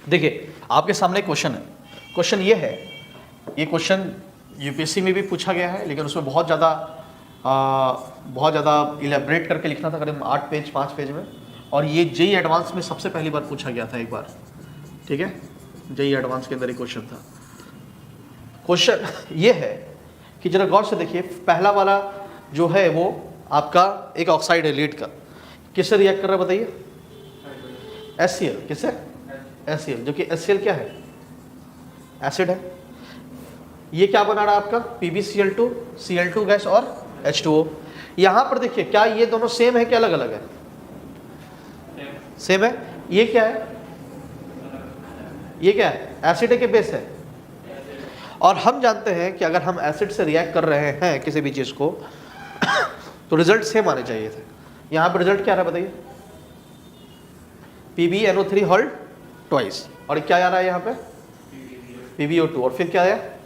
देखिए आपके सामने क्वेश्चन है। क्वेश्चन ये है, ये क्वेश्चन यूपीएससी में भी पूछा गया है, लेकिन उसमें बहुत ज़्यादा इलेबरेट करके लिखना था, करीब 8 पेज 5 पेज में। और ये जेईई एडवांस में सबसे पहली बार पूछा गया था एक बार, ठीक है, जेईई एडवांस के अंदर ही क्वेश्चन था। क्वेश्चन ये है कि जरा गौर से देखिए, पहला वाला जो है वो आपका एक ऑक्साइड है लीड का, किससे रिएक्ट कर रहा है बताइए? HCl, किससे? HCl, जो कि HCl क्या है? एसिड है। ये क्या बना रहा है आपका? PbCl2, Cl2 गैस और H2O। यहाँ पर देखिए, क्या ये दोनों सेम है कि अलग अलग है? सेम है। ये क्या है? ये क्या है? एसिड है कि बेस है? और हम जानते हैं कि अगर हम एसिड से रिएक्ट कर रहे हैं किसी भी चीज़ को तो रिजल्ट सेम आने चाहिए थे। यहाँ पर रिजल्ट क्या आ रहा है बताइए? PbNO3 हॉल्ट ट्वाइस, और क्या आ रहा है यहाँ पे? PbO2, और फिर क्या है?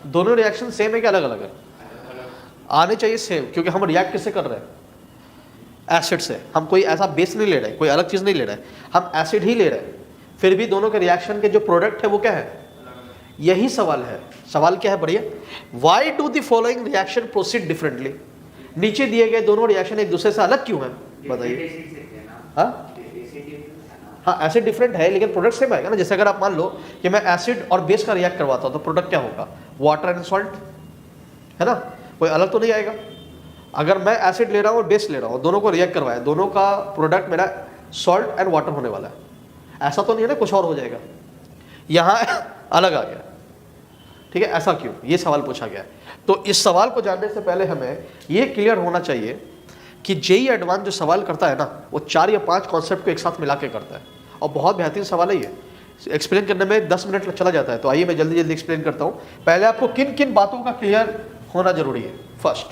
दोनों रिएक्शन सेम है कि अलग अलग है? आने चाहिए सेम, क्योंकि हम रिएक्ट किससे कर रहे हैं? एसिड से। हम कोई ऐसा बेस नहीं ले रहे, कोई अलग चीज़ नहीं ले रहे, हम एसिड ही ले रहे हैं। फिर भी दोनों के रिएक्शन के जो प्रोडक्ट है वो क्या है? यही सवाल है। सवाल क्या है बढ़िया? Why do the following reaction proceed differently? नीचे दिए गए दोनों रिएक्शन एक दूसरे से अलग क्यों है बताइए? हाँ, एसिड डिफरेंट है लेकिन प्रोडक्ट सेम आएगा ना। जैसे अगर आप मान लो कि मैं एसिड और बेस का रिएक्ट करवाता हूँ तो प्रोडक्ट क्या होगा? वाटर एंड सॉल्ट, है ना? कोई अलग तो नहीं आएगा। अगर मैं एसिड ले रहा हूँ और बेस ले रहा हूँ, दोनों को रिएक्ट करवाया, दोनों का प्रोडक्ट मेरा सॉल्ट एंड वाटर होने वाला है। ऐसा तो नहीं है ना कुछ और हो जाएगा? यहाँ अलग आ गया, ठीक है। ऐसा क्यों? ये सवाल पूछा गया है। तो इस सवाल को जानने से पहले हमें ये क्लियर होना चाहिए कि जेईई एडवांस जो सवाल करता है ना, वो 4 या 5 कॉन्सेप्ट को एक साथ मिला के करता है, और बहुत बेहतरीन सवाल है ये। एक्सप्लेन करने में 10 मिनट चला जाता है, तो आइए मैं जल्दी जल्दी एक्सप्लेन करता हूँ। पहले आपको किन किन बातों का क्लियर होना जरूरी है? फर्स्ट,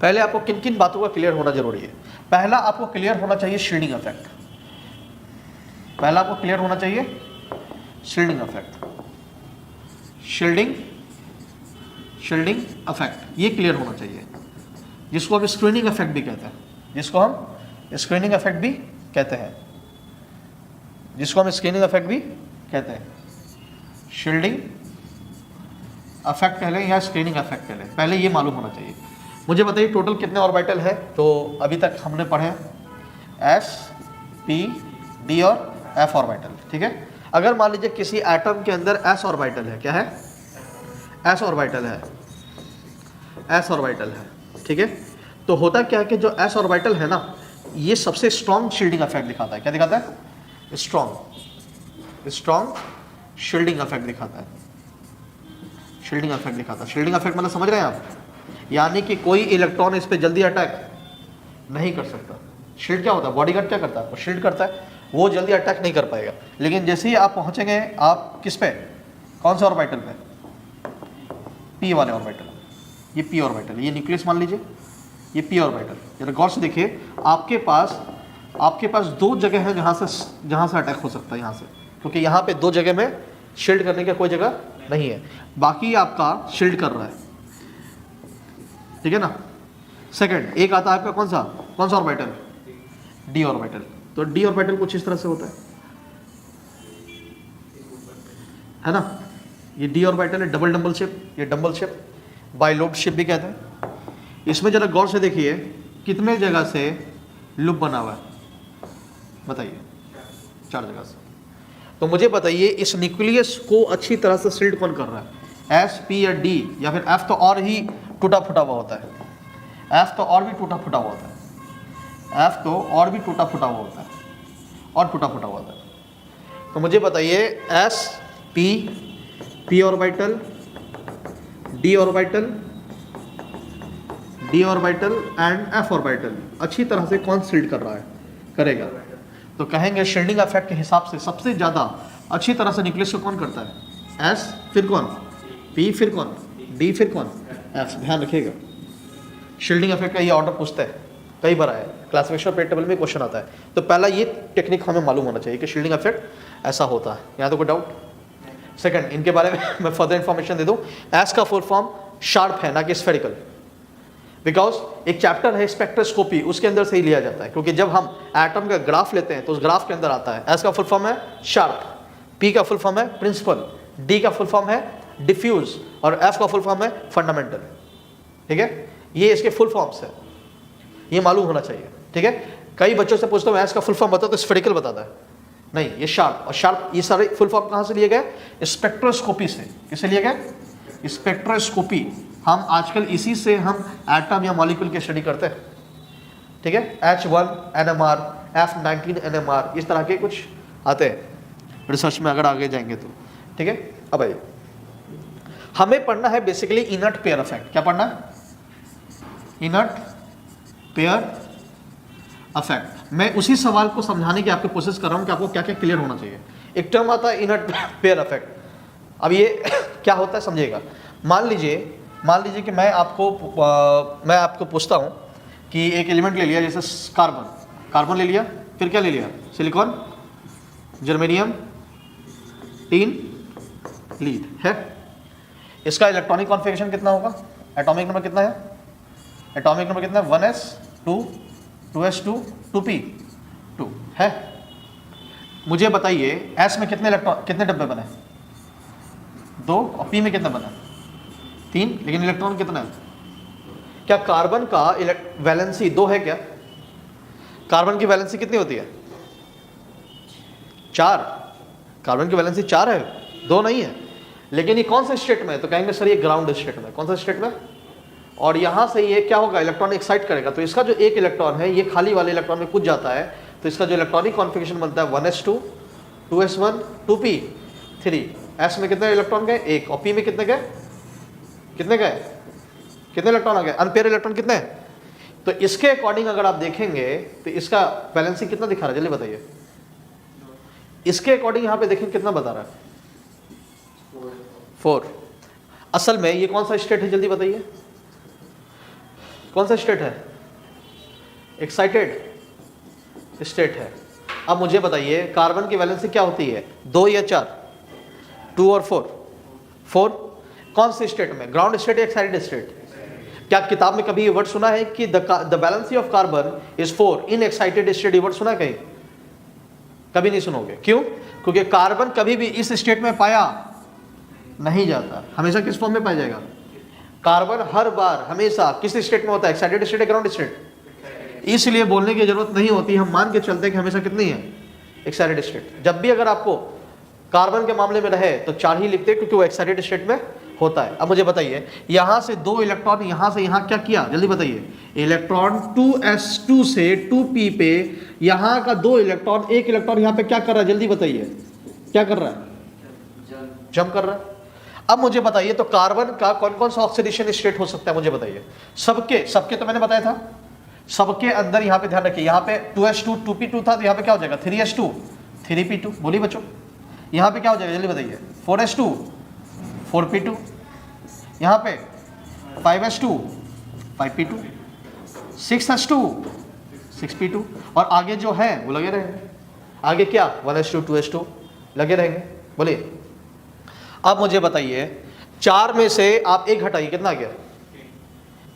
पहले आपको किन किन बातों का क्लियर होना जरूरी है? पहला आपको क्लियर होना चाहिए शील्डिंग इफेक्ट। पहला आपको क्लियर होना चाहिए शील्डिंग इफेक्ट। शील्डिंग इफेक्ट ये क्लियर होना चाहिए, जिसको हम स्क्रीनिंग इफेक्ट भी कहते हैं। जिसको हम स्क्रीनिंग इफेक्ट भी कहते हैं। शील्डिंग इफेक्ट कह लें या स्क्रीनिंग इफेक्ट कह लें, पहले ये मालूम होना चाहिए। मुझे बताइए टोटल कितने ऑर्बिटल है? तो अभी तक हमने पढ़े S, P, D और F ऑर्बिटल, ठीक है। अगर मान लीजिए किसी एटम के अंदर S ऑर्बिटल है, क्या है? S ऑर्बिटल है, ठीक है। तो होता क्या है कि जो S ऑर्बिटल है ना, ये सबसे स्ट्रॉन्ग शील्डिंग इफेक्ट दिखाता है। क्या दिखाता है? स्ट्रॉन्ग शील्डिंग इफेक्ट दिखाता है। शील्डिंग इफेक्ट मतलब समझ रहे हैं आप? यानी कि कोई इलेक्ट्रॉन इस पे जल्दी अटैक नहीं कर सकता। शील्ड क्या होता है? बॉडीगार्ड क्या करता है? वो शील्ड करता है, वो जल्दी अटैक नहीं कर पाएगा। लेकिन जैसे ही आप पहुंचेंगे, आप किस पे? कौन से ऑर्बिटल पे? P वाले ऑर्बिटल। ये P ऑर्बिटल, ये न्यूक्लियस मान लीजिए, ये P ऑर्बिटल। जरा गौर से देखिए, आपके पास 2 जगह है जहाँ से अटैक हो सकता है। यहाँ से, क्योंकि यहाँ पे 2 जगह में शील्ड करने की कोई जगह नहीं है, बाकी आपका शील्ड कर रहा है, ठीक है ना। सेकंड, एक आता है आपका कौन सा ऑर्बिटल? D orbital. तो D ऑर्बिटल कुछ इस तरह से होता है ना। ये D ऑर्बिटल है, डबल शेप, ये डबल शेप, बाइलोब शेप भी कहते हैं। इसमें जरा गौर से देखिए कितने जगह से लूप बना हुआ है बताइए? 4 जगह से। तो मुझे बताइए इस न्यूक्लियस को अच्छी तरह से शील्ड कौन कर रहा है? S, P या D या फिर F? तो और ही टूटा फूटा हुआ होता है। F तो और भी टूटा फूटा हुआ होता है। तो मुझे बताइए S, P orbital, D orbital and F orbital अच्छी तरह से कौन शील्ड कर रहा है? करेगा। तो कहेंगे शील्डिंग इफेक्ट के हिसाब से सबसे ज़्यादा अच्छी तरह से न्यूक्लियस को कौन करता है? S, फिर कौन? P, फिर कौन? D, फिर कौन? F। ध्यान रखिएगा, शील्डिंग इफेक्ट का ये ऑर्डर पूछता है, कई बार आया क्लासिफिकेशन पेपर टेबल में क्वेश्चन आता है। तो पहला ये टेक्निक हमें मालूम होना चाहिए कि शील्डिंग इफेक्ट ऐसा होता है। यहाँ तो कोई डाउट? सेकंड, इनके बारे में मैं फर्दर इंफॉर्मेशन दे दूं। एस का फुल फॉर्म शार्प है, ना कि स्फेरिकल, बिकॉज एक चैप्टर है स्पेक्ट्रोस्कोपी, उसके अंदर से ही लिया जाता है, क्योंकि जब हम एटम का ग्राफ लेते हैं तो उस ग्राफ के अंदर आता है। एस का फुल फॉर्म है शार्प, पी का फुल फॉर्म है प्रिंसिपल, डी का फुल फॉर्म है डिफ्यूज और एफ का फुल फॉर्म है फंडामेंटल। ठीक है, ये इसके फुल फॉर्म्स है, ये मालूम होना चाहिए। ठीक है, कई बच्चों से पूछता हूँ एस का फुल फॉर्म बताओ तो स्फेरिकल बताता है, नहीं ये शार्प। और शार्प ये सारे फुल फॉर्म कहाँ से लिए गए? स्पेक्ट्रोस्कोपी से। किससे लिए गए? स्पेक्ट्रोस्कोपी। हम आजकल इसी से हम एटम या मॉलिक्यूल की स्टडी करते हैं। ठीक है, H1 NMR, F19 NMR, इस तरह के कुछ आते हैं रिसर्च में अगर आगे जाएंगे तो। ठीक है, अब आइए, हमें पढ़ना है बेसिकली इनर्ट पेयर इफेक्ट। क्या पढ़ना है? Inert pair effect. मैं उसी सवाल को समझाने की आपको कोशिश कर रहा हूँ कि आपको क्या क्या क्लियर होना चाहिए। एक टर्म आता है इनर्ट पेयर इफेक्ट। अब ये क्या होता है समझिएगा। मान लीजिए कि मैं आपको पूछता हूँ कि एक एलिमेंट ले लिया, जैसे कार्बन ले लिया, फिर क्या ले लिया? सिलिकॉन, जर्मेनियम, टीन, लीड है। इसका इलेक्ट्रॉनिक कॉन्फ़िगरेशन कितना होगा? एटॉमिक नंबर कितना है? एटॉमिक नंबर कितना है? 1s 2 2s2 2p2 है। मुझे बताइए s में कितने डब्बे बने? 2, और p में कितने बने? 3, लेकिन इलेक्ट्रॉन कितना है? क्या कार्बन का वैलेंसी 2 है क्या? कार्बन की वैलेंसी कितनी होती है? 4। कार्बन की वैलेंसी 4 है, 2 नहीं है। लेकिन ये कौन सा स्टेट में है? तो कहेंगे सर ये ग्राउंड स्टेट में। कौन सा स्टेट में? और यहाँ से ये क्या होगा? इलेक्ट्रॉन एक्साइट करेगा, तो इसका जो एक इलेक्ट्रॉन है ये खाली वाले इलेक्ट्रॉन में कूद जाता है, तो इसका जो इलेक्ट्रॉनिक कॉन्फ़िगरेशन बनता है 1s2 2s1 2p3। s में कितने इलेक्ट्रॉन गए? 1। और p में कितने गए? कितने इलेक्ट्रॉन आ गए? अनपेयर इलेक्ट्रॉन कितने हैं? तो इसके अकॉर्डिंग अगर आप देखेंगे तो इसका बैलेंसिंग कितना दिखा रहा है? जल्दी बताइए। इसके अकॉर्डिंग यहाँ पे देखें कितना बता रहा है? 4। असल में ये कौन सा स्टेट है? जल्दी बताइए, कौन सा स्टेट है? एक्साइटेड स्टेट है। अब मुझे बताइए कार्बन की वैलेंसी क्या होती है? 2 या 4? 2 और 4? 4। कौन से स्टेट में? ग्राउंड स्टेट या एक्साइटेड स्टेट? क्या किताब में कभी ये वर्ड सुना है कि the valency of carbon is 4 in excited state? ये वर्ड सुना है कहीं? कभी नहीं सुनोगे। क्यों? क्योंकि कार्बन कभी भी इस स्टेट में पाया नहीं जाता, हमेशा किस फॉर्म में पाया जाएगा? कार्बन हर बार हमेशा किस स्टेट में होता है? एक्साइटेड स्टेट या ग्राउंड स्टेट? इसलिए बोलने की जरूरत नहीं होती, हम मान के चलते हैं कि हमेशा कितनी है? Excited state. जब भी अगर आपको कार्बन के मामले में रहे तो 4 ही लिखते हैं, क्योंकि वो एक्साइटेड स्टेट में होता है। अब मुझे बताइए यहाँ से 2 इलेक्ट्रॉन यहाँ से यहाँ क्या किया? जल्दी बताइए। इलेक्ट्रॉन 2s2 से 2p पे यहाँ का 2 इलेक्ट्रॉन, एक इलेक्ट्रॉन यहाँ पे क्या कर रहा है? जल्दी बताइए, क्या कर रहा है? जंप कर रहा है। अब मुझे बताइए तो कार्बन का कौन कौन सा ऑक्सीडेशन स्टेट हो सकता है? मुझे बताइए। सबके तो मैंने बताया था। सबके अंदर यहाँ पे ध्यान रखिए, यहाँ पे 2s2 2p2 था, तो यहाँ पे क्या हो जाएगा? 3s2 3p2। बोलिए बच्चों, यहाँ पे क्या हो जाएगा? जल्दी बताइए। 4s2 4p2, यहाँ पे 5s2 5p2, 6s2 6p2, और आगे जो है वो लगे रहेंगे। आगे क्या? 1s2 2s2 लगे रहेंगे। बोलिए। अब मुझे बताइए 4 में से आप 1 हटाइए, कितना आ गया?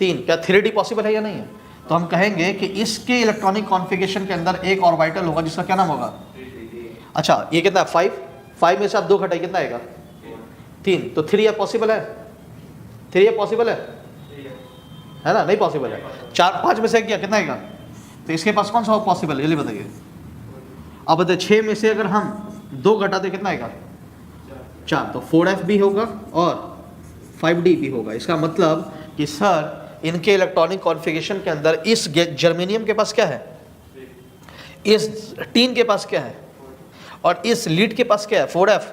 3। क्या 3d पॉसिबल है या नहीं है? तो हम कहेंगे कि इसके इलेक्ट्रॉनिक कॉन्फ़िगरेशन के अंदर एक ऑर्बिटल होगा जिसका क्या नाम होगा? अच्छा, ये कितना है? 5 में से आप 2 घटाइए, कितना आएगा? 3। तो 3 पॉसिबल है? 3 पॉसिबल है ना? नहीं पॉसिबल है। 4 5 में से क्या कितना आएगा? तो इसके पास कौन सा पॉसिबल है? जल्दी बताइए। अब बताइए 6 में से अगर हम 2 घटाते कितना आएगा? 4। तो 4f भी होगा और 5d भी होगा। इसका मतलब कि सर इनके इलेक्ट्रॉनिक कॉन्फ़िगरेशन के अंदर इस जर्मेनियम के पास क्या है? इस टीन के पास क्या है? और इस लीड के पास क्या है? 4f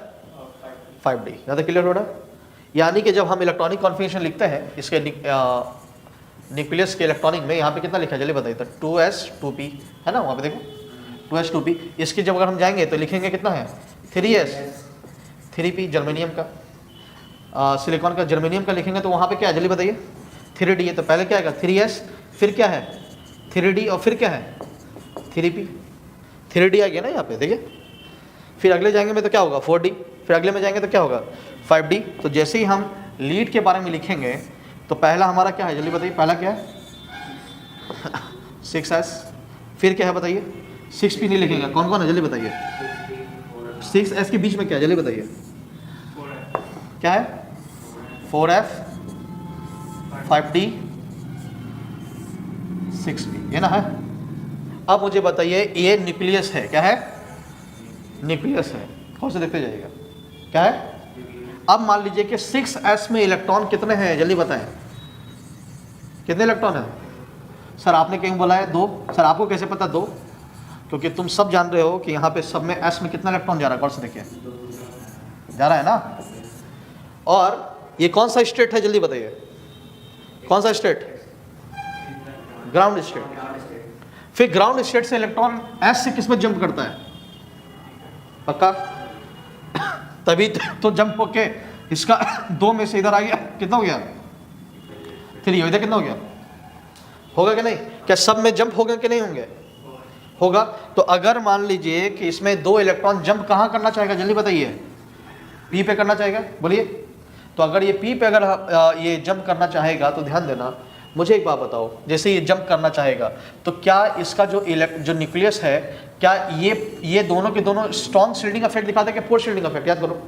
5d। ज़्यादा क्लियर हो रहा है? यानी कि जब हम इलेक्ट्रॉनिक कॉन्फ़िगरेशन लिखते हैं इसके न्यूक्लियस के इलेक्ट्रॉनिक में, यहाँ पे कितना लिखा है? चलिए बताइए। तो 2s 2p है ना, वहाँ पे देखो 2s 2p। इसकी जब अगर हम जाएंगे तो लिखेंगे कितना है? 3s 3p जर्मेनियम का, सिलिकॉन का जर्मेनियम का लिखेंगे तो वहाँ पे क्या है? जल्दी बताइए। 3d है, तो पहले क्या आएगा? 3s, फिर क्या है? 3d, और फिर क्या है? 3p। 3d आ गया ना यहाँ पे, देखिए। फिर अगले जाएंगे में तो क्या होगा? 4d। फिर अगले में जाएंगे तो क्या होगा 5D। तो जैसे ही हम लीड के बारे में लिखेंगे तो पहला हमारा क्या है जल्दी बताइए, पहला क्या है 6S। फिर क्या है बताइए, 6P नहीं लिखेंगे, कौन कौन है जल्दी बताइए। 6S के बीच में क्या है जल्दी बताइए, क्या है 4F 5D 6P, ये ना है। अब मुझे बताइए ये न्यूक्लियस है, क्या है न्यूक्लियस है, कौन से देखते जाइएगा क्या है। अब मान लीजिए कि 6S में इलेक्ट्रॉन कितने हैं जल्दी बताएं, कितने इलेक्ट्रॉन हैं। सर आपने कहीं बोला है 2, सर आपको कैसे पता 2, क्योंकि तुम सब जान रहे हो कि यहाँ पे सब में S में कितना इलेक्ट्रॉन जा रहा है, कौन से देखिए जा रहा है ना। और ये कौन सा स्टेट है जल्दी बताइए, कौन सा स्टेट, ग्राउंड स्टेट। फिर ग्राउंड स्टेट से इलेक्ट्रॉन S से किस में जंप करता है, पक्का तभी तो जंप होके इसका 2 में से इधर आ गया, कितना हो गया 3, इधर कितना हो गया, होगा कि नहीं, क्या सब में जंप होगा कि नहीं होंगे, होगा। तो अगर मान लीजिए कि इसमें 2 इलेक्ट्रॉन जंप कहाँ करना चाहेगा जल्दी बताइए, P पे करना चाहेगा, बोलिए। तो अगर ये P पे अगर ये जंप करना चाहेगा तो ध्यान देना, मुझे एक बात बताओ, जैसे ये जंप करना चाहेगा तो क्या इसका जो न्यूक्लियस है, क्या ये दोनों के दोनों स्ट्रॉन्ग शील्डिंग इफेक्ट दिखाते हैं कि पोर शील्डिंग इफेक्ट। याद करो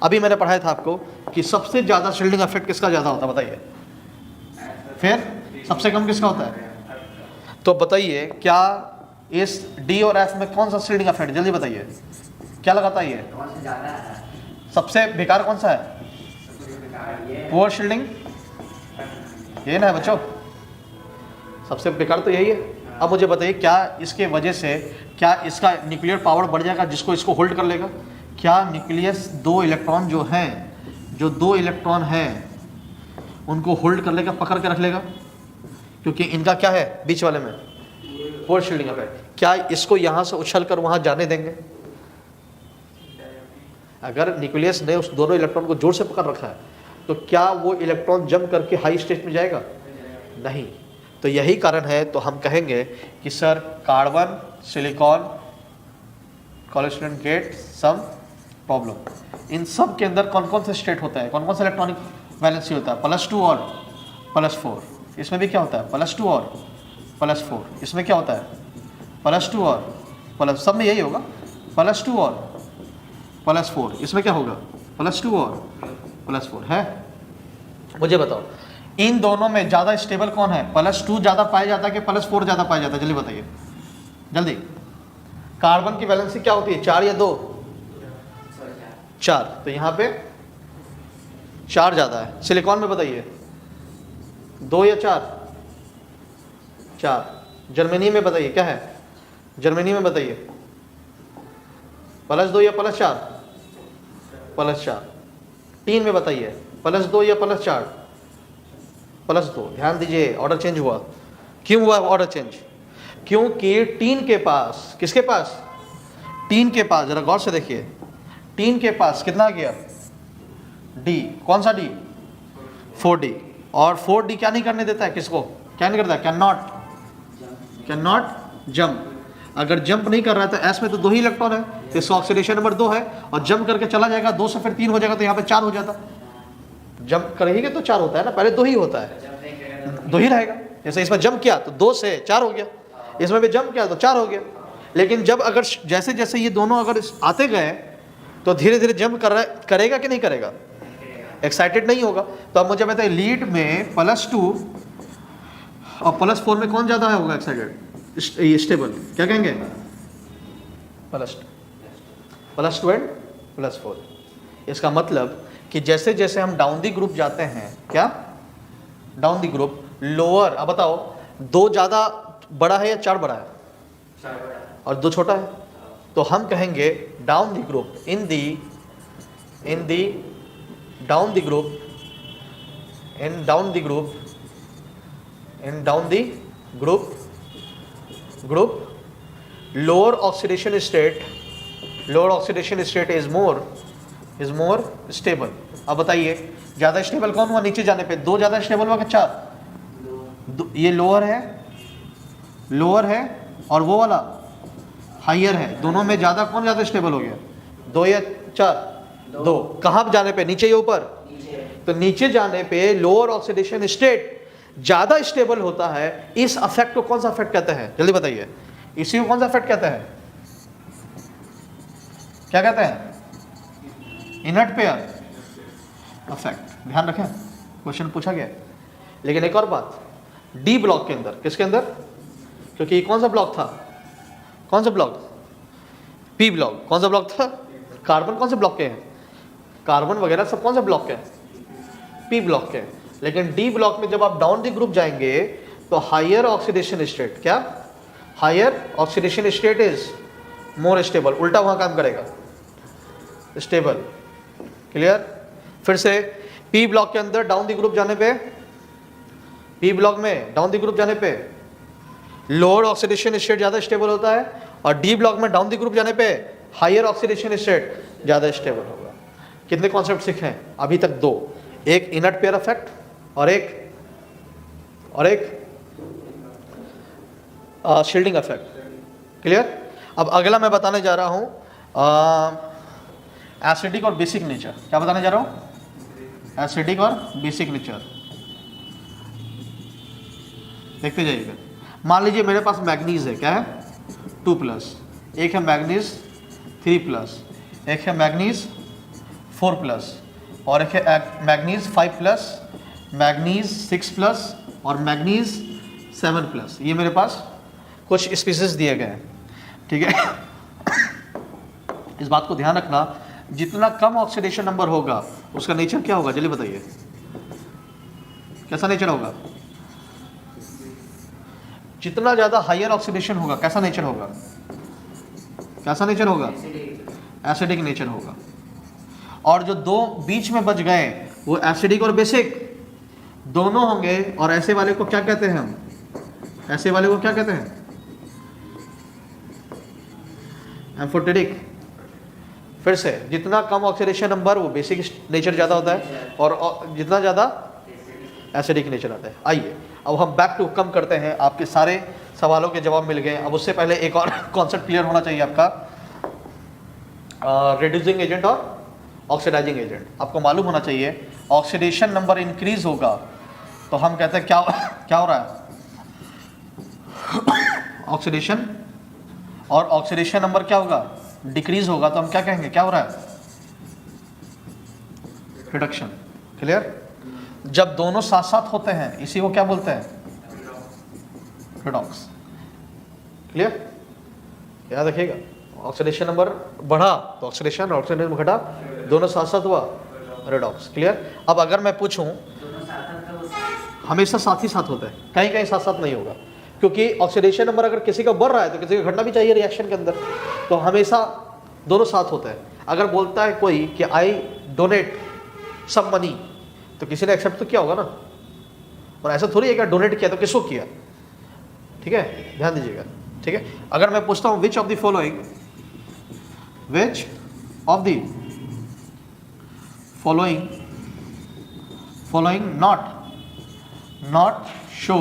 अभी मैंने पढ़ाया था आपको कि सबसे ज़्यादा शील्डिंग इफेक्ट किसका ज़्यादा होता है बताइए, फिर सबसे कम किसका होता है। तो बताइए क्या इस D और F में कौन सा शील्डिंग इफेक्ट जल्दी बताइए, क्या लगाता है ये, सबसे बेकार कौन सा है, पोर शील्डिंग, ये ना है बच्चों, सबसे बेकार तो यही है। अब मुझे बताइए क्या इसके वजह से क्या इसका न्यूक्लियर पावर बढ़ जाएगा जिसको इसको होल्ड कर लेगा, क्या न्यूक्लियस 2 इलेक्ट्रॉन जो हैं, जो 2 इलेक्ट्रॉन हैं उनको होल्ड कर लेगा, पकड़ के रख लेगा, क्योंकि इनका क्या है बीच वाले में पोर शील्डिंग इफेक्ट। क्या इसको यहाँ से उछल कर वहाँ जाने देंगे, अगर न्यूक्लियस ने उस दोनों इलेक्ट्रॉन को जोर से पकड़ रखा है तो क्या वो इलेक्ट्रॉन जंप करके हाई स्टेट में जाएगा, नहीं। तो यही कारण है, तो हम कहेंगे कि sir carbon silicon cholesterol get some problem. इन सब के अंदर कौन कौन से स्टेट होता है, कौन कौन सा इलेक्ट्रॉनिक वैलेंसी होता है, +2 और +4। इसमें भी क्या होता है +2 और +4। इसमें क्या होता है +2 और सब में यही होगा +2 और +4। इसमें क्या होगा +2 और +4 है। मुझे बताओ इन दोनों में ज़्यादा स्टेबल कौन है, +2 ज़्यादा पाया जाता है कि +4 ज़्यादा पाया जाता है जल्दी बताइए, जल्दी। कार्बन की वैलेंसी क्या होती है 4 या 2, 4, तो यहाँ पे 4 ज़्यादा है। सिलिकॉन में बताइए 2 या 4, 4। जर्मनी में बताइए क्या है, जर्मनी में बताइए +2 या +4, +4। टीन में बताइए +2 या +4, +2। ध्यान दीजिए ऑर्डर चेंज हुआ, क्यों हुआ ऑर्डर चेंज, क्योंकि टीन के पास, किसके पास, टीन के पास, जरा गौर से देखिए, टीन के पास कितना गया D, कौन सा D 4D, और 4D क्या नहीं करने देता है किसको, क्या नहीं करता है, कैन नॉट जंप। अगर जंप नहीं कर रहा है तो S में तो 2 ही इलेक्ट्रॉन है, तो इसका ऑक्सीडेशन नंबर 2 है, और जंप करके चला जाएगा 2 से फिर 3 हो जाएगा, तो यहाँ पे 4 हो जाता। जंप करेंगे तो 4 होता है ना, पहले 2 ही होता है, 2 ही रहेगा। जैसे इसमें जंप किया तो 2 से 4 हो गया, इसमें भी जंप किया तो 4 हो गया। लेकिन जब अगर जैसे जैसे ये दोनों अगर आते गए तो धीरे धीरे जंप करेगा कि नहीं करेगा, एक्साइटेड नहीं होगा। तो अब मुझे बताइए लीड में +2 और +4 में कौन ज़्यादा होगा एक्साइटेड, स्टेबल, क्या कहेंगे +2 एंड +4। इसका मतलब कि जैसे जैसे हम डाउन दी ग्रुप जाते हैं, क्या डाउन दी ग्रुप लोअर, अब बताओ 2 ज़्यादा बड़ा है या 4 बड़ा है, और 2 छोटा है, तो हम कहेंगे down the group in the down the group lower oxidation state is more stable. अब बताइए ज़्यादा स्टेबल कौन हुआ नीचे जाने पे, 2 ज़्यादा स्टेबल हुआ कि 4, ये लोअर है और वो वाला हाइयर है, दोनों में ज़्यादा कौन ज़्यादा स्टेबल हो गया, 2 या 4, दो। कहाँ जाने पे, नीचे या ऊपर? तो नीचे जाने पे लोअर ऑक्सीडेशन स्टेट ज्यादा स्टेबल होता है। इस अफेक्ट को कौन सा अफेक्ट कहते हैं, जल्दी बताइए? इसी को कौन सा अफेक्ट कहते हैं? क्या कहते हैं? Inert pair affect. ध्यान रखें, क्वेश्चन पूछा गया। लेकिन एक और बात, डी ब्लॉक के अंदर, किसके अंदर? क्योंकि कौन सा ब्लॉक था, कौन सा ब्लॉक? P block. कौन सा ब्लॉक था? कार्बन कौन से ब्लॉक के हैं? कार्बन वगैरह सब कौन से ब्लॉक के हैं? पी ब्लॉक के हैं। लेकिन डी ब्लॉक में जब आप डाउन दी ग्रुप जाएंगे तो हायर ऑक्सीडेशन स्टेट, क्या? Higher oxidation state is more stable. उल्टा वहां काम करेगा, स्टेबल। क्लियर? फिर से पी ब्लॉक के अंदर डाउन दी ग्रुप जाने पे, पी ब्लॉक में डाउन दी ग्रुप जाने पे लोअर ऑक्सीडेशन स्टेट ज्यादा स्टेबल होता है, और डी ब्लॉक में डाउन दी ग्रुप जाने पे हायर ऑक्सीडेशन स्टेट ज्यादा स्टेबल होगा। कितने कॉन्सेप्ट सीखे हैं अभी तक? दो। एक इनर्ट पेयर इफेक्ट और एक शील्डिंग इफेक्ट। क्लियर? अब अगला मैं बताने जा रहा हूं एसिडिक और बेसिक नेचर। क्या बताने जा रहा हूं? एसिडिक और बेसिक नेचर। देखते जाइएगा। मान लीजिए मेरे पास मैग्नीज है, क्या है? 2+, एक है मैग्नीज 3+, एक है मैग्नीज 4+, और एक है मैग्नीज 5+, मैग्नीज 6+ और मैग्नीज 7+। ये मेरे पास कुछ स्पीसीज दिए गए हैं, ठीक है? इस बात को ध्यान रखना, जितना कम ऑक्सीडेशन नंबर होगा उसका नेचर क्या होगा, जल्दी बताइए? कैसा नेचर होगा? जितना ज्यादा हायर ऑक्सीडेशन होगा कैसा नेचर होगा? कैसा नेचर होगा? एसिडिक नेचर होगा। और जो दो बीच में बच गए वो एसिडिक और बेसिक दोनों होंगे। और ऐसे वाले को क्या कहते हैं हम? ऐसे वाले को क्या कहते हैं? एम्फोटेरिक। फिर से, जितना कम ऑक्सीडेशन नंबर वो बेसिक नेचर ज़्यादा होता है, और जितना ज़्यादा एसिडिक नेचर आता है। आइए अब हम बैक टू कम करते हैं। आपके सारे सवालों के जवाब मिल गए। अब उससे पहले एक और कॉन्सेप्ट क्लियर होना चाहिए आपका, रिड्यूसिंग एजेंट और ऑक्सीडाइजिंग एजेंट। आपको मालूम होना चाहिए ऑक्सीडेशन नंबर इंक्रीज होगा तो हम कहते हैं क्या हो रहा है? ऑक्सीडेशन। और ऑक्सीडेशन नंबर क्या होगा? डिक्रीज होगा तो हम क्या कहेंगे? क्या हो रहा है? रिडक्शन। क्लियर? जब दोनों साथ साथ होते हैं इसी को क्या बोलते हैं? रिडॉक्स। क्लियर? याद रखिएगा, ऑक्सीडेशन नंबर बढ़ा तो ऑक्सीडेशन, ऑक्सीडेशन घटा, दोनों साथ साथ हुआ, रिडॉक्स। क्लियर? अब अगर मैं पूछूं, हमेशा साथ ही साथ होता है, कहीं कहीं साथ साथ नहीं होगा, क्योंकि ऑक्सीडेशन नंबर अगर किसी का बढ़ रहा है तो किसी का घटना भी चाहिए रिएक्शन के अंदर, तो हमेशा दोनों साथ होता है। अगर बोलता है कोई कि आई डोनेट सम मनी, तो किसी ने एक्सेप्ट तो किया होगा ना, और ऐसा थोड़ी है कि डोनेट किया तो किसको किया। ठीक है, ध्यान दीजिएगा। ठीक है, अगर मैं पूछता हूं which of the following not show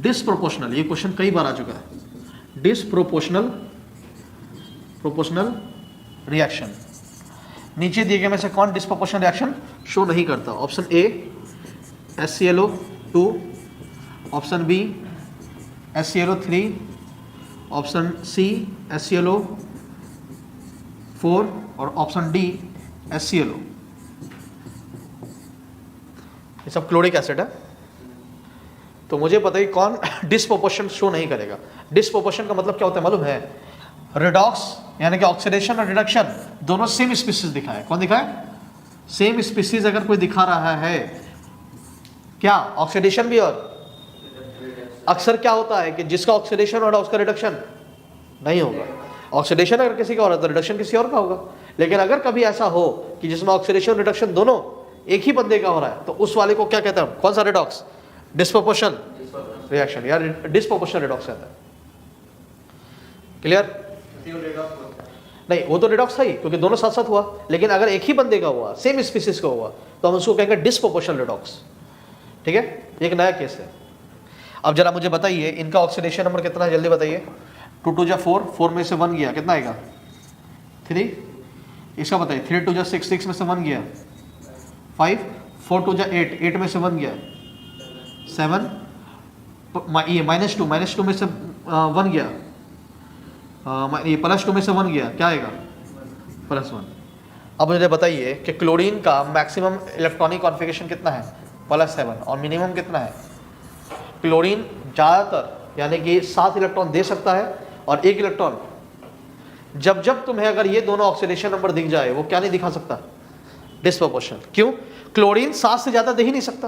disproportional, ये क्वेश्चन कई बार आ चुका है, प्रोपोर्शनल रिएक्शन, नीचे दिए गए में से कौन डिसप्रोपोर्शनल रिएक्शन शो नहीं करता? Option A HClO2, option B HClO3, option C HClO4 और ऑप्शन डी HClO। ये सब क्लोरिक एसिड है, तो मुझे पता है कौन डिसप्रोपोर्शन शो नहीं करेगा। डिसप्रोपोर्शन का मतलब क्या होता है मालूम है? रिडॉक्स यानी कि ऑक्सीडेशन और रिडक्शन दोनों सेम स्पीसीज दिखाए। कौन दिखाए? सेम स्पीसीज अगर कोई दिखा रहा है, क्या ऑक्सीडेशन भी, और अक्सर क्या होता है कि जिसका ऑक्सीडेशन हो रहा है उसका रिडक्शन नहीं होगा। ऑक्सीडेशन अगर किसी का हो रहा है तो रिडक्शन किसी और का होगा। लेकिन अगर कभी ऐसा हो कि जिसमें ऑक्सीडेशन रिडक्शन दोनों एक ही बंदे का हो रहा है, तो उस वाले को क्या कहते हैं? कौन सा रिडॉक्स? डिसप्रोपोर्शन रिएक्शन या डिसप्रोपोर्शनल रिडॉक्स कहता है। क्लियर? नहीं, वो तो रिडॉक्स था ही, क्योंकि दोनों साथ साथ हुआ। लेकिन अगर एक ही बंदे का हुआ, सेम स्पीसीज का हुआ, तो हम उसको कहेंगे डिसप्रोपोर्शनल रिडॉक्स। ठीक है, एक नया केस है। अब जरा मुझे बताइए इनका ऑक्सीडेशन नंबर कितना है, जल्दी बताइए। 2 2 4, 4 में से 1 गया, कितना आएगा? 3। इसका बताइए 3 2 जा 6, 6 में से 1 गया 5, 4 2 जा 8, 8 में से 1 गया 7, ये -2 में से 1 गया, ये +2 में से 1 गया, क्या आएगा +1। अब मुझे बताइए कि क्लोरीन का मैक्सिमम इलेक्ट्रॉनिक कॉन्फ़िगरेशन कितना है +7 और मिनिमम कितना है। क्लोरीन ज़्यादातर यानी कि 7 इलेक्ट्रॉन दे सकता है और 1 इलेक्ट्रॉन, जब जब तुम्हें अगर ये दोनों ऑक्सीडेशन नंबर दिख जाए वो क्या नहीं दिखा सकता, डिस्प्रोपोर्शनल। क्यों? क्लोरीन 7 से ज़्यादा दे ही नहीं सकता,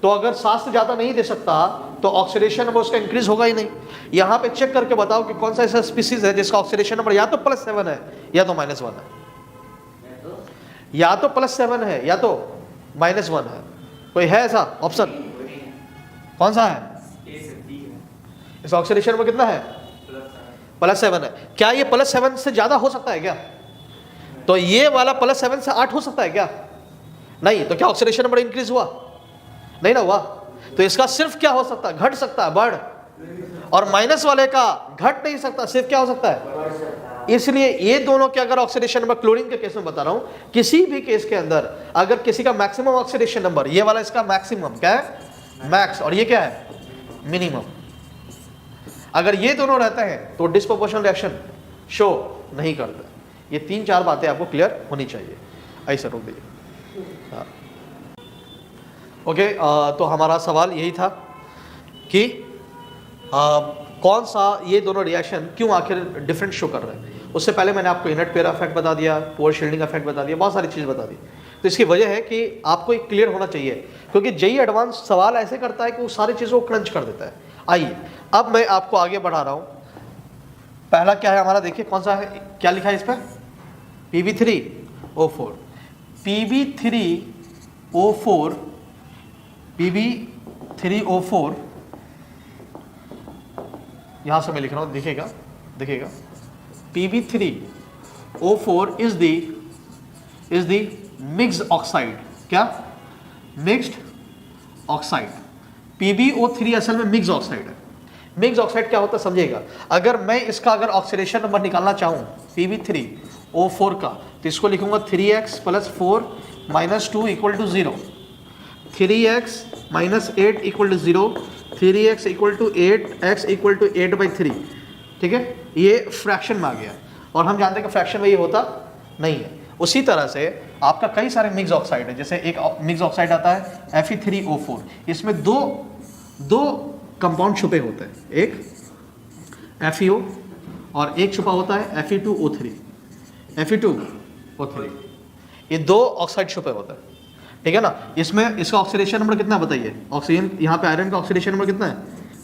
तो अगर 7 से ज़्यादा नहीं दे सकता तो ऑक्सीडेशन नंबर उसका इंक्रीज होगा ही नहीं। यहाँ पे चेक करके बताओ कि कौन सा ऐसा स्पीसीज है जिसका ऑक्सीडेशन नंबर या तो +7 है या तो -1 है, या तो +7 है या तो -1 है। कोई है ऐसा ऑप्शन? कौन सा है? इस ऑक्सीडेशन नंबर कितना है +7 है। क्या ये +7 से ज़्यादा हो सकता है क्या? तो ये वाला +7 से 8 हो सकता है क्या? नहीं। तो क्या ऑक्सीडेशन नंबर इंक्रीज हुआ? नहीं ना हुआ। तो इसका सिर्फ क्या हो सकता है, घट सकता है, बढ़, और माइनस वाले का घट नहीं सकता, सिर्फ क्या हो सकता है। इसलिए ये दोनों के अगर ऑक्सीडेशन नंबर, क्लोरीन के केस में बता रहा हूं, किसी भी केस के अंदर अगर किसी का मैक्सिमम ऑक्सीडेशन नंबर, ये वाला इसका मैक्सिमम क्या है मैक्स, और ये क्या है मिनिमम, अगर ये दोनों रहते हैं तो डिस्प्रोपोर्शनल रिएक्शन शो नहीं करता। ये 3-4 बातें आपको क्लियर होनी चाहिए। ऐसा रोक दीजिए। हाँ ओके, तो हमारा सवाल यही था कि कौन सा ये दोनों रिएक्शन क्यों आखिर डिफरेंट शो कर रहे हैं। उससे पहले मैंने आपको इनर्ट पेयर इफेक्ट बता दिया, पुअर शील्डिंग इफेक्ट बता दिया, बहुत सारी चीज़ बता दी। तो इसकी वजह है कि आपको एक क्लियर होना चाहिए, क्योंकि जेईई एडवांस सवाल ऐसे करता है कि वो सारी चीज़ों को क्रंच कर देता है। आइए अब मैं आपको आगे बढ़ा रहा हूँ। पहला क्या है हमारा, देखिए कौन सा है, क्या लिखा है इस पर, Pb3O4। Pb3O4 यहाँ से मैं लिख रहा हूँ, दिखेगा Pb3O4 is the mixed oxide. क्या? Mixed oxide. PbO3 असल में मिक्स्ड ऑक्साइड है। मिक्स्ड ऑक्साइड क्या होता है समझिएगा। अगर मैं इसका अगर ऑक्सीडेशन नंबर निकालना चाहूँ Pb3O4 का, तो इसको लिखूंगा 3x + 4 - 2 = 0, 3x - 8 = 0, 3x = 8, x = 8/3। ठीक है, ये फ्रैक्शन में आ गया, और हम जानते हैं कि फ्रैक्शन में ये होता नहीं है। उसी तरह से आपका कई सारे मिक्स ऑक्साइड है, जैसे एक मिक्स ऑक्साइड आता है Fe3O4, इसमें दो कंपाउंड छुपे होते हैं, एक FeO और एक छुपा होता है Fe2O3। ये 2 ऑक्साइड छुपे होते हैं, ठीक है ना। इसमें इसका ऑक्सीडेशन नंबर कितना बताइए, ऑक्सीजन यहाँ पे आयरन का ऑक्सीडेशन नंबर कितना है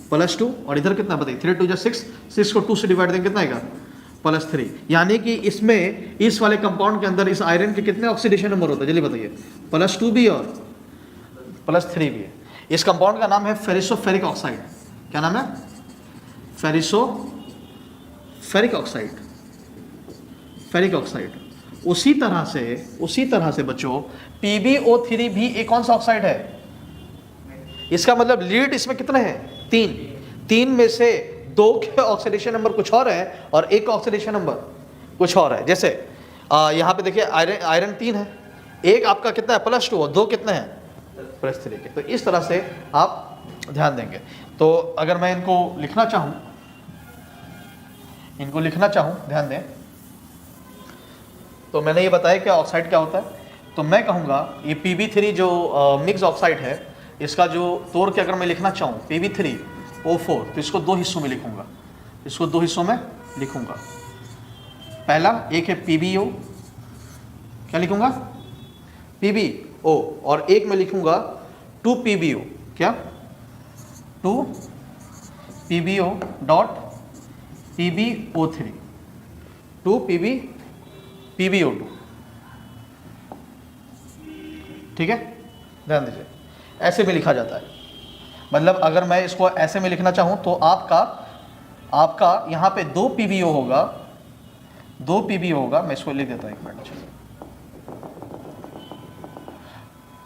+2, और इधर कितना बताइए 3 2 6, 6 को 2 से डिवाइड देंगे कितना आएगा +3। यानी कि इसमें इस वाले कंपाउंड के अंदर इस आयरन के कितने ऑक्सीडेशन नंबर होते हैं जल्दी बताइए, +2 भी और +3 भी है। इस कंपाउंड का नाम है फेरिसोफेरिक ऑक्साइड। क्या नाम है? Ferric oxide. उसी तरह से बच्चों PbO3 भी एक कौन सा ऑक्साइड है? इसका मतलब लीड इसमें कितने हैं? 3 में से 2 के ऑक्सीडेशन नंबर कुछ और है और एक का ऑक्सीडेशन नंबर कुछ और है। जैसे यहाँ पे देखिए आयरन 3 है, एक आपका कितना है +2 और 2 कितने हैं +3 के। तो इस तरह से आप ध्यान देंगे। तो अगर मैं इनको लिखना चाहूँ ध्यान दें, तो मैंने ये बताया कि ऑक्साइड क्या होता है। तो मैं कहूँगा ये Pb3 जो मिक्स ऑक्साइड है, इसका जो तोड़ के अगर मैं लिखना चाहूँ Pb3O4, तो इसको 2 हिस्सों में लिखूँगा। पहला एक है PbO, क्या लिखूँगा PbO, और एक में लिखूँगा 2PbO। क्या? 2PbO dot PbO3, 2PbO2। ठीक है, ध्यान दीजिए, ऐसे भी लिखा जाता है। मतलब अगर मैं इसको ऐसे में लिखना चाहूँ तो आपका यहाँ पे 2PbO होगा। मैं इसको लिख देता हूँ, एक मिनट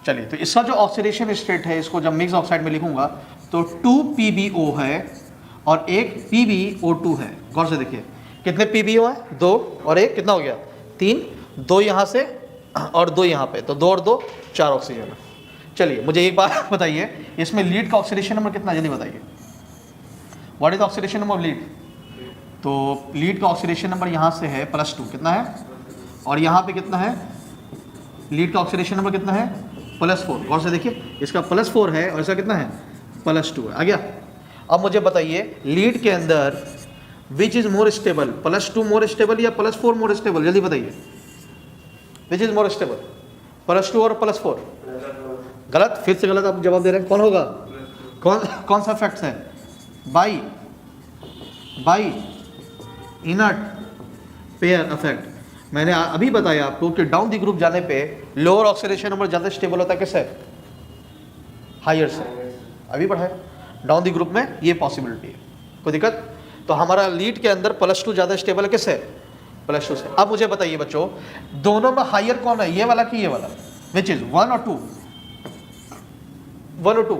चलिए। तो इसका जो ऑक्सीडेशन स्टेट है, इसको जब मिक्स ऑक्साइड में लिखूंगा तो 2PbO है और एक PbO2 है। गौर से देखिए कितने PbO है, 2, और एक कितना हो गया 3। 2 यहाँ से और 2 यहाँ पे, तो 2 और 2 4 ऑक्सीजन। चलिए मुझे एक बात बताइए, इसमें लीड का ऑक्सीडेशन नंबर कितना, जल्दी बताइए। What is oxidation number of lead? तो लीड का ऑक्सीडेशन नंबर यहाँ से है +2, कितना है, और यहाँ पे कितना है, लीड का ऑक्सीडेशन नंबर कितना है, +4। और से देखिए, इसका +4 है और इसका कितना है, +2 है। आ गया। अब मुझे बताइए लीड के अंदर विच is more stable, +2 more stable या +4 मोर स्टेबल, जल्दी बताइए। विच इज मोर स्टेबल, +2 और +4? गलत, फिर से गलत आप जवाब दे रहे हैं। कौन होगा, कौन सा फैक्ट है, बाई इनर्ट पेयर इफेक्ट। मैंने अभी बताया आपको कि डाउन दी ग्रुप जाने पे लोअर ऑक्सीडेशन नंबर ज़्यादा स्टेबल होता है, किससे, हायर से। अभी पढ़ाया डाउन दी ग्रुप में ये पॉसिबिलिटी है, कोई दिक्कत? तो हमारा लीड के अंदर +2 ज़्यादा स्टेबल है, किससे, +2 से। अब मुझे बताइए बच्चों, दोनों में हायर कौन है, ये वाला कि ये वाला, विच इज 1 और 2, 1 और 2,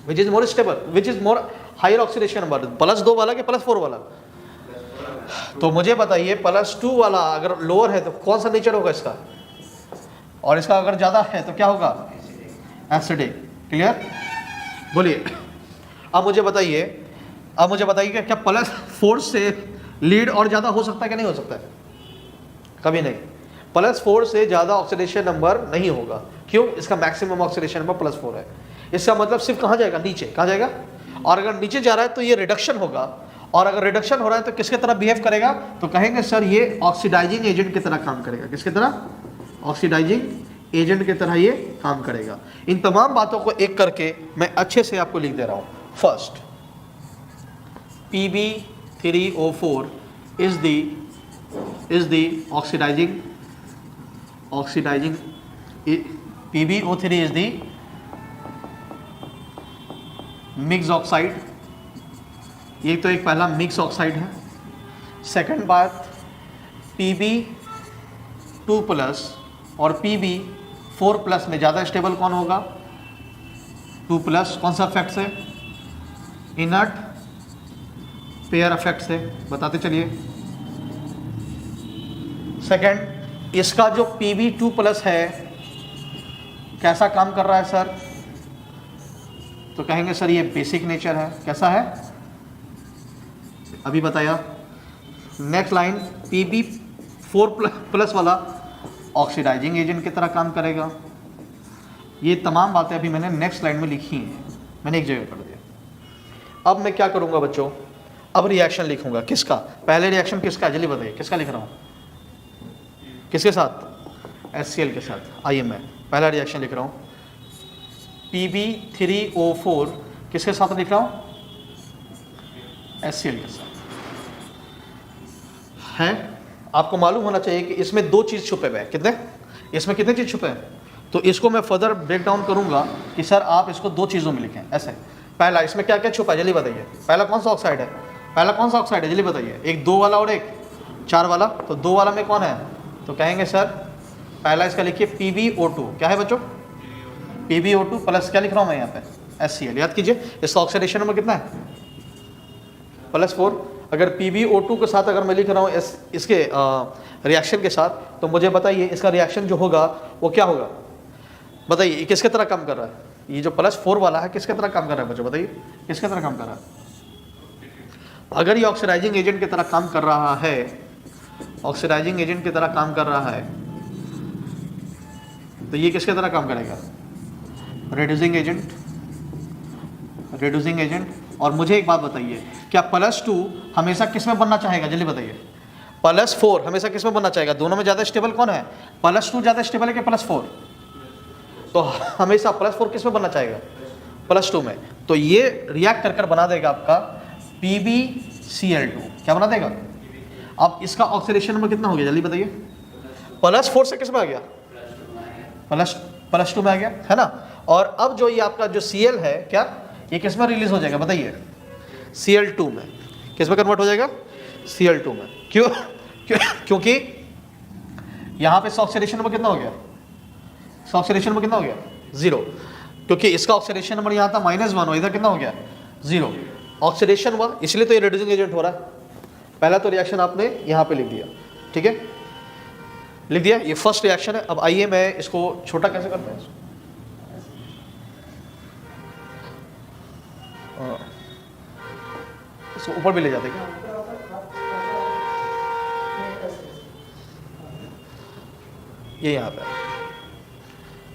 which is more stable, which is more higher oxidation number, +2 वाला कि +4 वाला? तो मुझे बताइए +2 वाला अगर लोअर है तो कौन सा नेचर होगा इसका, और इसका अगर ज़्यादा है तो क्या होगा, एसिडिक। क्लियर, बोलिए। अब मुझे बताइए कि क्या +4 से लीड और ज़्यादा हो सकता है कि नहीं हो सकता है? कभी नहीं। +4 से ज़्यादा ऑक्सीडेशन नंबर नहीं होगा, क्यों, इसका मैक्सिमम ऑक्सीडेशन नंबर +4 है। इसका मतलब सिर्फ कहाँ जाएगा, नीचे, कहाँ जाएगा, और अगर नीचे जा रहा है तो ये रिडक्शन होगा, और अगर रिडक्शन हो रहा है तो किसके तरह बिहेव करेगा, तो कहेंगे सर ये ऑक्सीडाइजिंग एजेंट की तरह काम करेगा। किसकी तरह, ऑक्सीडाइजिंग एजेंट की तरह ये काम करेगा। इन तमाम बातों को एक करके मैं अच्छे से आपको लिख दे रहा हूँ। First, Pb3O4 is the oxidizing PbO3 is the mix oxide, ये तो एक पहला मिक्स ऑक्साइड है। सेकंड बात, Pb2+ और Pb4+ में ज़्यादा स्टेबल कौन होगा, 2+। कौन सा इफेक्ट है, इनर्ट पेयर इफेक्ट से, बताते चलिए। सेकंड, इसका जो Pb2+ है कैसा काम कर रहा है सर, तो कहेंगे सर ये बेसिक नेचर है। कैसा है, अभी बताया। नेक्स्ट लाइन, Pb4+ वाला ऑक्सीडाइजिंग एजेंट की तरह काम करेगा। ये तमाम बातें अभी मैंने नेक्स्ट लाइन में लिखी हैं, मैंने एक जगह कर दिया। अब मैं क्या करूँगा बच्चों, अब रिएक्शन लिखूंगा। किसका, पहले रिएक्शन किसका, जल्दी बताइए, किसका लिख रहा हूँ, किसके साथ, HCl के साथ। आइए मैं पहला रिएक्शन लिख रहा हूँ, Pb3O4 किसके साथ लिख रहा हूँ, HCl के साथ है। आपको मालूम होना चाहिए कि इसमें 2 चीज़ छुपे हुए हैं। कितने, इसमें कितने चीज़ छुपे हैं, तो इसको मैं फर्दर ब्रेक डाउन करूंगा कि सर आप इसको 2 चीज़ों में लिखें ऐसे। पहला, इसमें क्या क्या छुपा है, जल्दी बताइए। पहला कौन सा ऑक्साइड है, पहला कौन सा ऑक्साइड है, जल्दी बताइए। एक 2 वाला और एक 4 वाला। तो 2 वाला में कौन है, तो कहेंगे सर पहला इसका लिखिए PbO2। क्या है बच्चों, PbO2 प्लस क्या लिख रहा हूँ मैं यहाँ पे, HCl। याद कीजिए, इसका ऑक्सीडेशन नंबर कितना है, +4। अगर PbO2 के साथ अगर मैं लिख रहा हूँ इसके रिएक्शन के साथ, तो मुझे बताइए इसका रिएक्शन जो होगा वो क्या होगा, बताइए। ये किसके तरह काम कर रहा है, ये जो +4 वाला है किसके तरह काम कर रहा है बच्चों, बताइए किसके तरह काम कर रहा है। अगर ये ऑक्सीडाइजिंग एजेंट की तरह काम कर रहा है, ऑक्सीडाइजिंग एजेंट की तरह काम कर रहा है, तो ये किसके तरह काम करेगा, रिड्यूसिंग एजेंट, रिड्यूसिंग एजेंट। और मुझे एक बात बताइए, क्या +2 हमेशा किस में बनना चाहेगा, जल्दी बताइए। +4 हमेशा किस में बनना चाहेगा, दोनों में ज़्यादा स्टेबल कौन है, +2 ज़्यादा स्टेबल है कि +4, तो हमेशा +4 किस में बनना चाहेगा, +2 में। तो ये रिएक्ट कर कर बना देगा आपका PbCl2। क्या बना देगा, अब इसका ऑक्सीडेशन नंबर कितना हो गया, जल्दी बताइए। +4 से किस में आ गया, +2 में आ गया, है ना। और अब जो ये आपका जो Cl है, क्या ये किस में रिलीज हो जाएगा, बताइए, Cl2 में। किस में कन्वर्ट हो जाएगा, Cl2 में। क्यों, क्योंकि यहाँ पे ऑक्सीडेशन नंबर कितना हो गया, ऑक्सीडेशन नंबर कितना हो गया, 0। क्योंकि इसका ऑक्सीडेशन नंबर यहाँ था -1 और इधर कितना हो गया, 0। ऑक्सीडेशन हुआ, इसलिए तो ये रिड्यूसिंग एजेंट हो रहा है। पहला तो रिएक्शन आपने यहाँ पे लिख दिया, ठीक है। लिख दिया, ये फर्स्ट रिएक्शन है। अब आइए मैं इसको छोटा कैसे करते हैं, इसको ऊपर भी ले जाते क्या, ये यहाँ पे।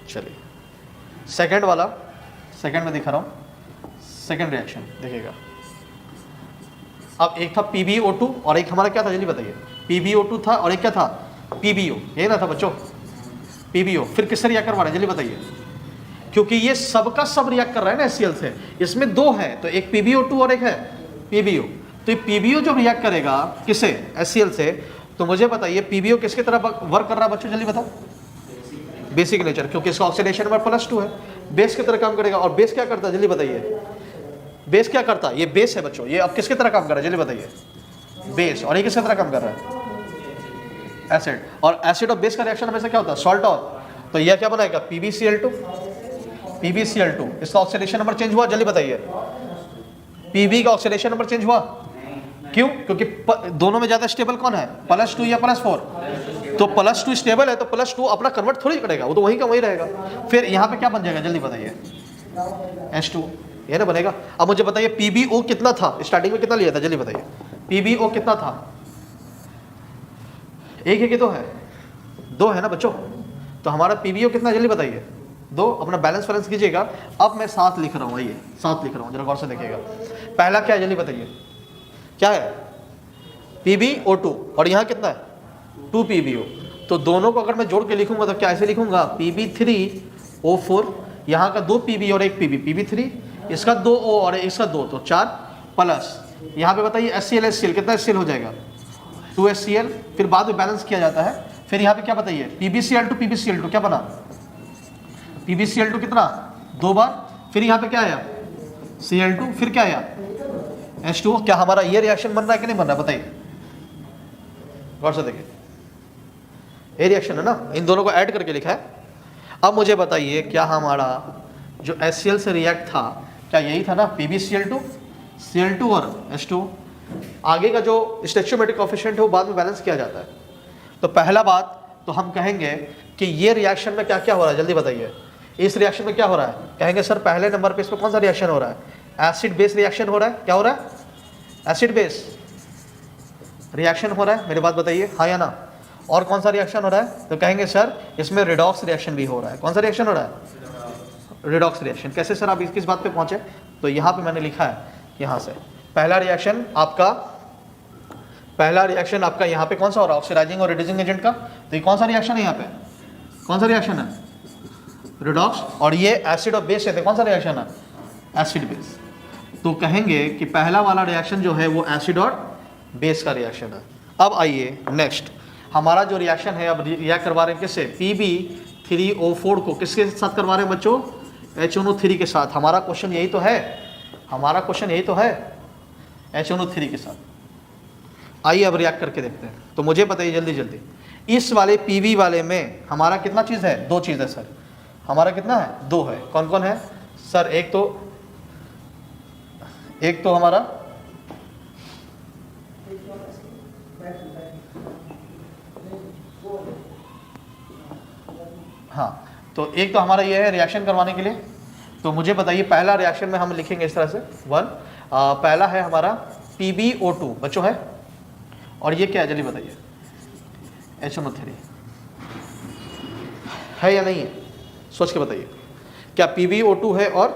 चलिए सेकंड वाला, सेकंड में दिखा रहा हूँ, सेकंड रिएक्शन देखिएगा। अब एक था PbO2 और एक हमारा क्या था जल्दी बताइए, PbO2 था और एक क्या था PbO, ये ना था बच्चों PbO। फिर किससे रिएक्ट करवा रहे हैं जल्दी बताइए, क्योंकि ये सबका सब रिएक्ट कर रहा है ना HCl से, इसमें दो है, तो एक PbO2 और एक है PbO। तो ये PbO जो रिएक्ट करेगा किससे, HCl से, तो मुझे बताइए PbO किसकी तरह वर्क कर रहा है बच्चों जल्दी बताओ, बेसिक नेचर, क्योंकि इसका ऑक्सीडेशन नंबर +2 है, बेस की तरह काम करेगा। और बेस क्या करता है जल्दी बताइए, बेस क्या करता है, ये बेस है बच्चों, ये अब किसकी तरह काम कर रहा है जल्दी बताइए, बेस। और ये किसकी तरह काम कर रहा है, एसिड। और एसिड और बेस का रिएक्शन हमेशा क्या होता है, सॉल्ट और, तो यह क्या बनाएगा PbCl2, PbCl2। इसका ऑक्सीडेशन नंबर चेंज हुआ जल्दी बताइए, Pb का ऑक्सीडेशन नंबर चेंज हुआ, क्यों, क्योंकि दोनों में ज्यादा स्टेबल कौन है, +2 या +4, तो +2 स्टेबल है, तो +2 अपना कन्वर्ट थोड़ी करेगा, वो तो वहीं का वहीं रहेगा। फिर यहाँ पे क्या बन जाएगा जल्दी बताइए, H2, ये ना बनेगा। अब मुझे बताइए PbO कितना था, स्टार्टिंग में कितना लिया था जल्दी बताइए, PbO कितना था, एक है कि दो है, दो है ना बच्चों, तो हमारा PbO कितना जल्दी बताइए, दो। अपना बैलेंस कीजिएगा। अब मैं 7 लिख रहा हूँ, आइए 7 लिख रहा हूँ, जरा गौर से देखिएगा। पहला क्या है जल्दी बताइए, क्या है PbO2 और यहाँ कितना है 2 PbO। तो दोनों को अगर मैं जोड़ के लिखूंगा तो क्या ऐसे लिखूंगा Pb3O4, यहाँ का 2 Pb और 1 Pb3, इसका 2O और इसका 2, तो 4 प्लस यहाँ पे बताइए HCl कितना HCl हो जाएगा 2 HCl। फिर बाद में बैलेंस किया जाता है। फिर यहाँ पे क्या बताइए PbCl2 क्या बना, PbCl2 कितना 2 बार, फिर यहाँ पे क्या आया Cl2, फिर क्या आया H2O। क्या हमारा ये रिएक्शन बन रहा है कि नहीं बन रहा है बताइए, गौर से देखिए, ये रिएक्शन है ना, इन दोनों को ऐड करके लिखा है। अब मुझे बताइए क्या हमारा जो HCl से रिएक्ट था क्या यही था ना PbCl2, Cl2 और H2O। आगे का जो स्टोइचियोमेट्रिक कोएफिशिएंट है वो बाद में बैलेंस किया जाता है। तो पहला बात तो हम कहेंगे कि ये रिएक्शन में क्या क्या हो रहा है जल्दी बताइए, इस रिएक्शन में क्या हो रहा है, कहेंगे सर पहले नंबर पे इसमें कौन सा रिएक्शन हो रहा है, एसिड बेस रिएक्शन हो रहा है। क्या हो रहा है, एसिड बेस रिएक्शन हो रहा है, मेरी बात बताइए हाँ या ना। और कौन सा रिएक्शन हो रहा है, तो कहेंगे सर इसमें रिडॉक्स रिएक्शन भी हो रहा है। कौन सा रिएक्शन हो रहा है, रिडॉक्स रिएक्शन। कैसे सर आप किस बात पे पहुंचे, तो यहाँ पे मैंने लिखा है, यहाँ से पहला रिएक्शन आपका यहाँ पे कौन सा हो रहा है, ऑक्सीडाइजिंग और रिड्यूसिंग एजेंट का। तो ये कौन सा रिएक्शन है, यहाँ पे कौन सा रिएक्शन है, रिडॉक्स। और ये एसिड और बेस है, तो कौन सा रिएक्शन है, एसिड बेस। तो कहेंगे कि पहला वाला रिएक्शन जो है वो एसिड और बेस का रिएक्शन है। अब आइए नेक्स्ट, हमारा जो रिएक्शन है अब रिएक्ट करवा रहे हैं किससे, Pb3O4 को किसके साथ करवा रहे हैं बच्चों, HNO3 के साथ। हमारा क्वेश्चन यही तो है, HNO3 के साथ। आइए अब रिएक्ट करके देखते हैं। तो मुझे बताइए जल्दी जल्दी, इस वाले Pb वाले में हमारा कितना चीज़ है, 2 चीज़ है सर। हमारा कितना है, 2 है। कौन कौन है सर, एक तो हमारा हाँ, तो एक तो हमारा ये है रिएक्शन करवाने के लिए। तो मुझे बताइए पहला रिएक्शन में हम लिखेंगे इस तरह से 1, पहला है हमारा PbO2 बच्चों है, और ये क्या है जल्दी बताइए, HNO3 है या नहीं है, सोच के बताइए। क्या PbO2 है और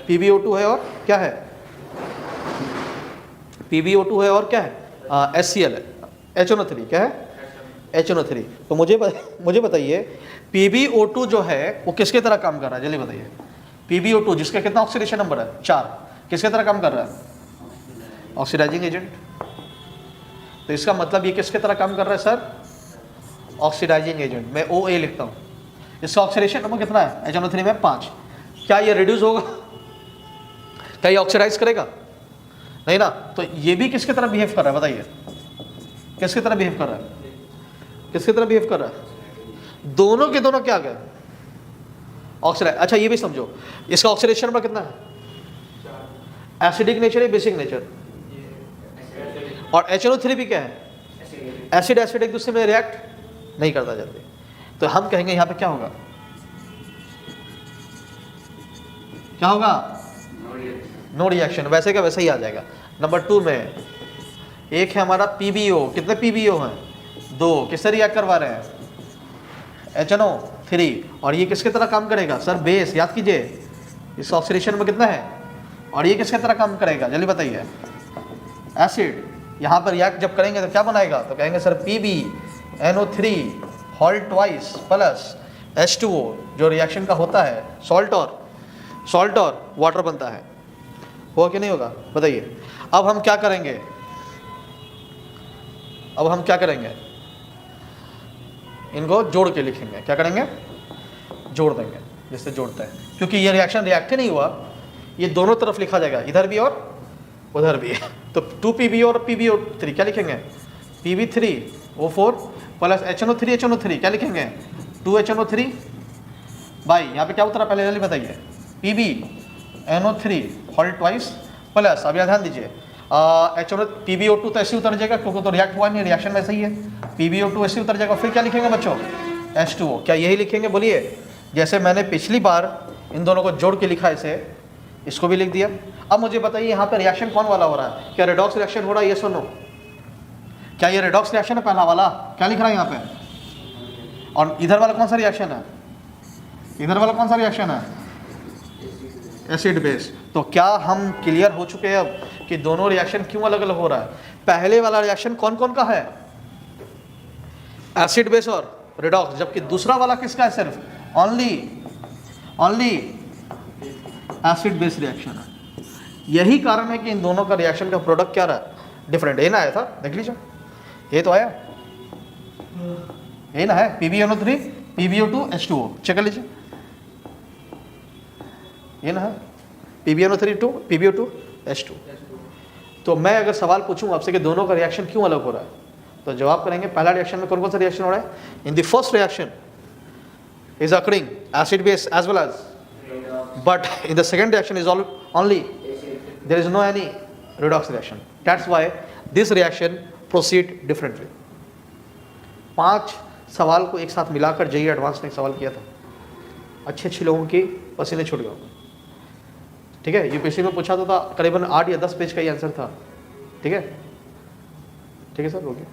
क्या है, PbO2 है और क्या है, HCl है, HNO3 क्या है, HNO3। तो मुझे बताइए PbO2 जो है वो किसके तरह काम कर रहा है जल्दी बताइए। PbO2 जिसका कितना ऑक्सीडेशन नंबर है 4, किसके तरह काम कर रहा है, ऑक्सीडाइजिंग एजेंट। तो इसका मतलब ये किसके तरह काम कर रहा है सर, ऑक्सीडाइजिंग एजेंट। मैं OA लिखता हूँ। इसका ऑक्सीडेशन नंबर कितना है HNO3 में 5। क्या ये रिड्यूस होगा, क्या ये ऑक्सीडाइज करेगा, नहीं ना। तो ये भी किसके तरह बिहेव कर रहा है बताइए, किसकी तरह बिहेव कर रहा है, दोनों के दोनों क्या गए, ऑक्सीडाइज। अच्छा ये भी समझो, इसका ऑक्सीडेशन नंबर कितना है, एसिडिक नेचर है बेसिक नेचर, और HNO3 भी क्या है एसिड एसिड एक दूसरे में रिएक्ट नहीं करता जल्दी, तो हम कहेंगे यहाँ पे क्या होगा, क्या होगा, नो रिएक्शन, वैसे का वैसे ही आ जाएगा। नंबर 2 में एक है हमारा PbO, कितने PbO हैं, 2, किससे रिएक्ट करवा रहे हैं, HNO3, और ये किसके तरह काम करेगा सर, बेस, याद कीजिए इस ऑक्सीडेशन में कितना है, और ये किसके तरह काम करेगा जल्दी बताइए, एसिड। यहाँ पर रिएक्ट जब करेंगे तो क्या बनाएगा, तो कहेंगे sir PbNO3 whole twice plus H2O, जो रिएक्शन का होता है सॉल्ट और वाटर बनता है, होगा कि नहीं होगा बताइए। अब हम क्या करेंगे, इनको जोड़ के लिखेंगे, क्या करेंगे, जोड़ देंगे, जिससे जोड़ते हैं, क्योंकि ये रिएक्शन रिएक्ट ही नहीं हुआ, ये दोनों तरफ लिखा जाएगा, इधर भी और उधर भी। तो 2PbO और PbO3 क्या लिखेंगे, Pb3O4 प्लस HNO3 क्या लिखेंगे, 2HNO3 बाई, यहाँ पे क्या उतरा पहले जल्दी बताइए, PbNO3 होल ट्वाइस प्लस, अब यहाँ ध्यान दीजिए PbO2 तो ऐसे उतर जाएगा क्योंकि तो रिएक्ट हुआ नहीं, रिएक्शन में सही है, PbO2 ऐसे उतर जाएगा, फिर क्या लिखेंगे बच्चों, H2O, क्या यही लिखेंगे बोलिए, जैसे मैंने पिछली बार इन दोनों को जोड़ के लिखा ऐसे, इसको भी लिख दिया। अब मुझे बताइए यहाँ पे रिएक्शन कौन वाला हो रहा है, क्या रेडॉक्स रिएक्शन हो रहा है, ये सुनो, क्या ये रेडॉक्स रिएक्शन है पहला वाला, क्या लिख रहा है यहाँ पे, और इधर वाला कौन सा रिएक्शन है, एसिड बेस। तो क्या हम क्लियर हो चुके हैं अब कि दोनों रिएक्शन क्यों अलग अलग हो रहा है, पहले वाला रिएक्शन कौन कौन का है, एसिड बेस और रेडॉक्स, जबकि दूसरा वाला किसका है, सिर्फ ओनली एसिड बेस रिएक्शन है। यही कारण है कि इन दोनों का रिएक्शन का प्रोडक्ट क्या रहा, डिफरेंट। ये ना आया था, देख लीजिए, ये तो आया, ये ना है PbNO3 PbO2 H2O, चेक कर लीजिए, ये ना है PbNO3 PbO2 H2। तो मैं अगर सवाल पूछूं आपसे कि दोनों का रिएक्शन क्यों अलग हो रहा है, तो जवाब करेंगे पहला रिएक्शन में कौन कौन सा रिएक्शन हो रहा है, in the first reaction is occurring acid base as well as, but in the second reaction is only there is no any redox reaction, that's why this reaction proceed differently। 5 सवाल को एक साथ मिलाकर JEE advance ने एक सवाल किया था, अच्छे लोगों की पसीने छूट गए, ठीक है, यूपीएससी में पूछा तो था, करीबन 8 या 10 पेज का ही आंसर था, ठीक है सर, हो गया।